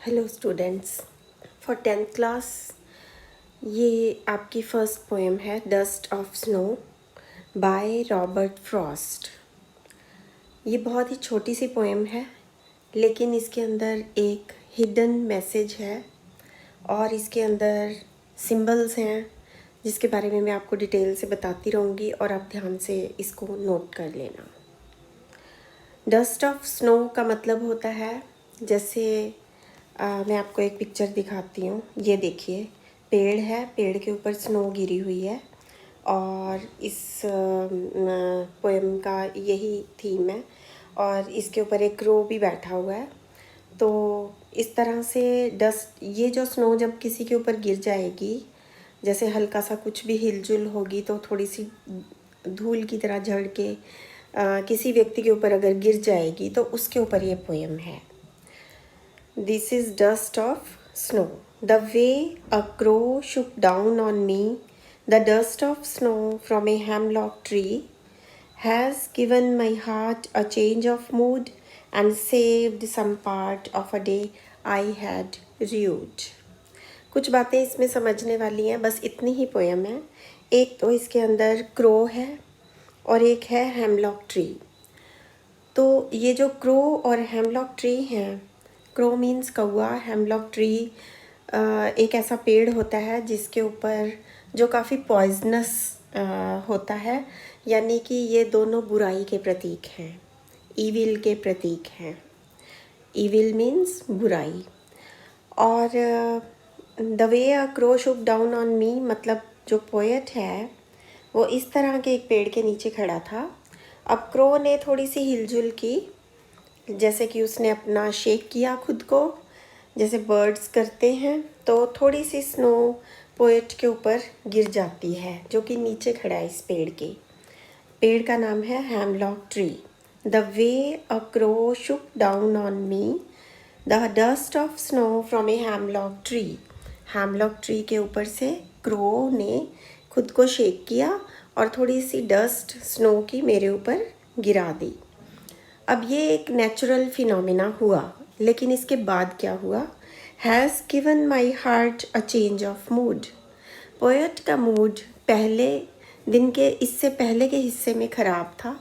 Hello students, for tenth class ये आपकी first poem है dust of snow by Robert Frost. ये बहुत ही छोटी सी पोएम है, लेकिन इसके अंदर एक हिडन मैसेज है और इसके अंदर सिंबल्स हैं जिसके बारे में मैं आपको डिटेल से बताती रहूँगी और आप ध्यान से इसको नोट कर लेना। डस्ट ऑफ स्नो का मतलब होता है, जैसे मैं आपको एक पिक्चर दिखाती हूँ। ये देखिए, पेड़ है, पेड़ के ऊपर स्नो गिरी हुई है और इस पोएम का यही थीम है और इसके ऊपर एक क्रो भी बैठा हुआ है। तो इस तरह से डस्ट, ये जो स्नो जब किसी के ऊपर गिर जाएगी, जैसे हल्का सा कुछ भी हिलजुल होगी तो थोड़ी सी धूल की तरह झड़ के किसी व्यक्ति के ऊपर अगर गिर जाएगी तो उसके ऊपर ये पोएम है। This is dust of snow. The way a crow shook down on me, the dust of snow from a hemlock tree, has given my heart a change of mood and saved some part of a day I had rued. कुछ बातें इसमें समझने वाली हैं, बस इतनी ही poem है। एक तो इसके अंदर क्रो है और एक है हेमलॉक ट्री। तो ये जो क्रो और हेमलॉक ट्री हैं, क्रो मीन्स कौवा, हेमलॉक ट्री एक ऐसा पेड़ होता है जिसके ऊपर जो काफ़ी पॉइजनस होता है, यानी कि ये दोनों बुराई के प्रतीक हैं, ईविल के प्रतीक हैं। ईविल मीन्स बुराई। और the way a crow Shuk down on me, मतलब जो पोएट है वो इस तरह के एक पेड़ के नीचे खड़ा था। अब क्रो ने थोड़ी सी हिलजुल की, जैसे कि उसने अपना शेक किया खुद को, जैसे बर्ड्स करते हैं, तो थोड़ी सी स्नो पोएट के ऊपर गिर जाती है जो कि नीचे खड़ा है इस पेड़ के। पेड़ का नाम है hemlock tree. The way a crow Shuk down on me, the dust of snow from a hemlock tree. Hemlock tree के ऊपर से क्रो ने खुद को शेक किया और थोड़ी सी डस्ट स्नो की मेरे ऊपर गिरा दी। अब ये एक नेचुरल फिनोमिना हुआ, लेकिन इसके बाद क्या हुआ? Has given my heart a change of mood. Poet का मूड पहले दिन के, इससे पहले के हिस्से में ख़राब था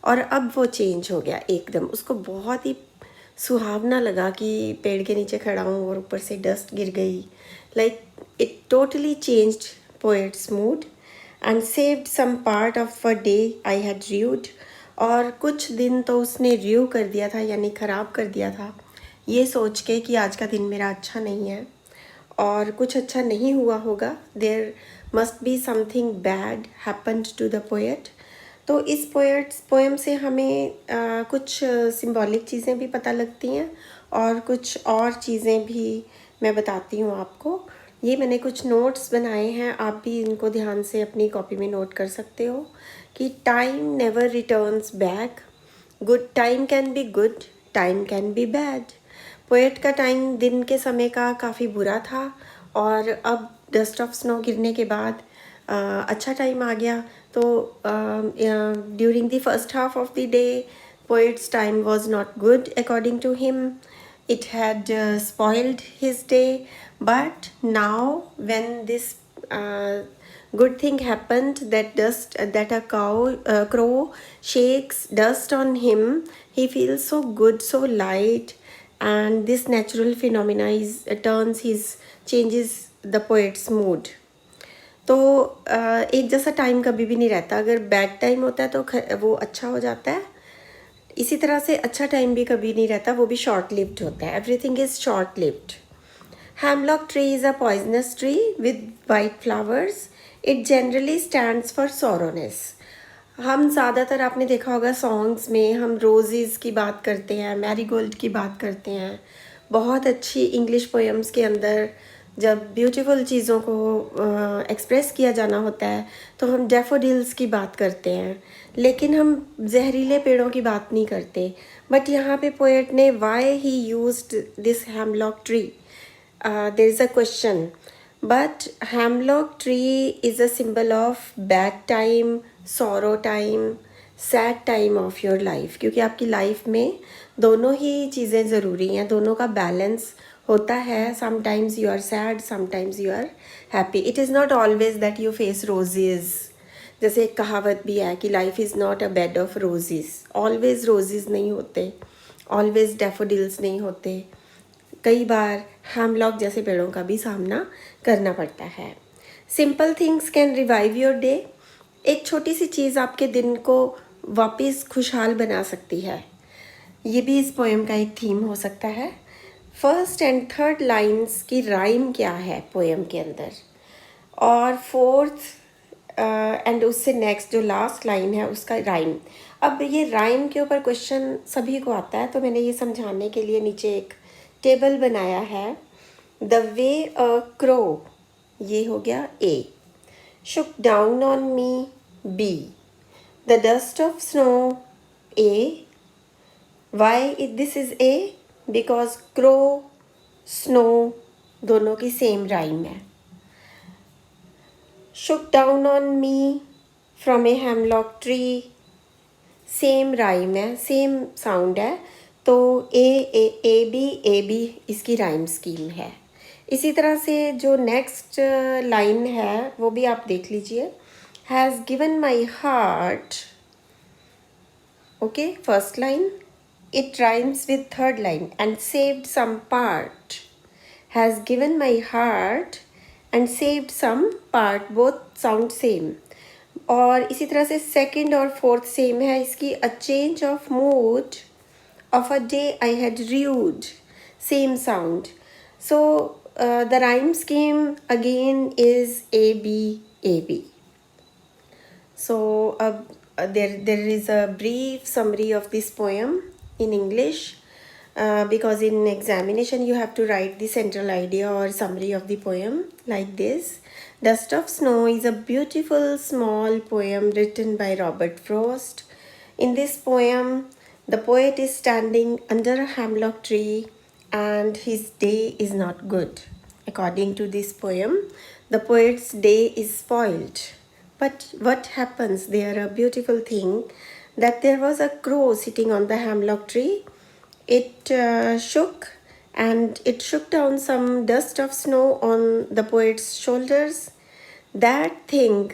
और अब वो चेंज हो गया एकदम। उसको बहुत ही सुहावना लगा कि पेड़ के नीचे खड़ा हूँ और ऊपर से डस्ट गिर गई। Like it totally changed poet's mood and saved some part of a day I had rued. और कुछ दिन तो उसने र्यू कर दिया था, यानी ख़राब कर दिया था, ये सोच के कि आज का दिन मेरा अच्छा नहीं है और कुछ अच्छा नहीं हुआ होगा। There must be something bad happened to the poet. तो इस पोएम से हमें कुछ सिंबॉलिक चीज़ें भी पता लगती हैं और कुछ और चीज़ें भी मैं बताती हूँ आपको। ये मैंने कुछ नोट्स बनाए हैं, आप भी इनको ध्यान से अपनी कॉपी में नोट कर सकते हो कि time never returns back, good time can be good, time can be bad. Poet का टाइम दिन के समय का काफ़ी बुरा था और अब डस्ट ऑफ स्नो गिरने के बाद अच्छा टाइम आ गया। तो during the first half of the day poet's time was not good according to him, it had spoiled his day. But now when this good thing happened, that a crow shakes dust on him, he feels so good, so light, and this natural phenomena is changes the poet's mood. तो एक जैसा time कभी भी नहीं रहता। अगर bad time होता है तो वो अच्छा हो जाता है, इसी तरह से अच्छा टाइम भी कभी नहीं रहता, वो भी शॉर्ट लिव्ड होता है। Everything is short lived. Hemlock tree is a poisonous tree with white flowers. It generally stands for sorrowness. हम ज़्यादातर, आपने देखा होगा सॉन्ग्स में हम रोजेज़ की बात करते हैं, मैरीगोल्ड की बात करते हैं। बहुत अच्छी इंग्लिश पोएम्स के अंदर जब ब्यूटीफुल चीज़ों को एक्सप्रेस किया जाना होता है तो हम डैफोडिल्स की बात करते हैं, लेकिन हम जहरीले पेड़ों की बात नहीं करते। बट यहाँ पे पोएट ने why he used this hemlock tree, there is a question. But hemlock tree is a symbol of bad time, sorrow time, sad time of your life, क्योंकि आपकी लाइफ में दोनों ही चीज़ें ज़रूरी हैं, दोनों का बैलेंस होता है. Sometimes you are sad, sometimes you are happy. It is not always that you face roses. जैसे एक कहावत भी है कि life is not a bed of roses. Always roses नहीं होते, ऑलवेज डैफोडिल्स नहीं होते. कई बार हेमलॉक जैसे पेड़ों का भी सामना करना पड़ता है. Simple things can revive your day. एक छोटी सी चीज़ आपके दिन को वापस खुशहाल बना सकती है. ये भी इस पोएम का एक थीम हो सकता है. फर्स्ट एंड थर्ड लाइंस की राइम क्या है पोएम के अंदर, और फोर्थ एंड उससे नेक्स्ट जो लास्ट लाइन है उसका राइम. अब ये राइम के ऊपर क्वेश्चन सभी को आता है, तो मैंने ये समझाने के लिए नीचे एक टेबल बनाया है. द वे अ क्रो, ये हो गया ए. shook down on me, B. The dust of snow, A. Why this is A? Because crow, snow दोनों की सेम राइम है. shook down on me from a hemlock tree, same rhyme है, same sound है. तो A B इसकी rhyme scheme है. इसी तरह से जो नेक्स्ट लाइन है वो भी आप देख लीजिए. Has given my heart, okay, first line. It rhymes with third line. And saved some part. Has given my heart and saved some part, both sound same. और इसी तरह से सेकंड और फोर्थ सेम है इसकी. A change of mood of a day I had rued, same sound. So the rhyme scheme again is A B. So there is a brief summary of this poem in English, because in examination you have to write the central idea or summary of the poem like this. Dust of Snow is a beautiful small poem written by Robert Frost. In this poem, the poet is standing under a hemlock tree and his day is not good. According to this poem, the poet's day is spoiled. But what happens there? A beautiful thing, that there was a crow sitting on the hemlock tree. It shook, and it shook down some dust of snow on the poet's shoulders. That thing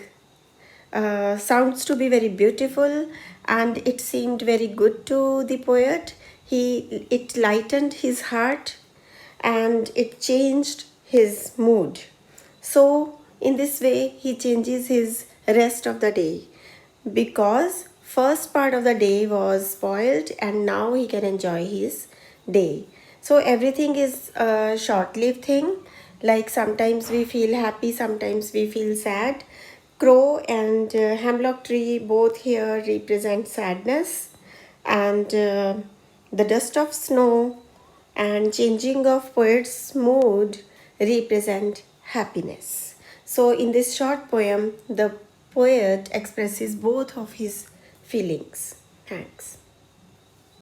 sounds to be very beautiful, and it seemed very good to the poet. It lightened his heart and it changed his mood. So in this way he changes his rest of the day, because first part of the day was spoiled and now he can enjoy his day. So everything is a short-lived thing. Like sometimes we feel happy, sometimes we feel sad. Crow and hemlock tree both here represent sadness, and the dust of snow and changing of poet's mood represent happiness. So in this short poem, the poet expresses both of his feelings. Thanks.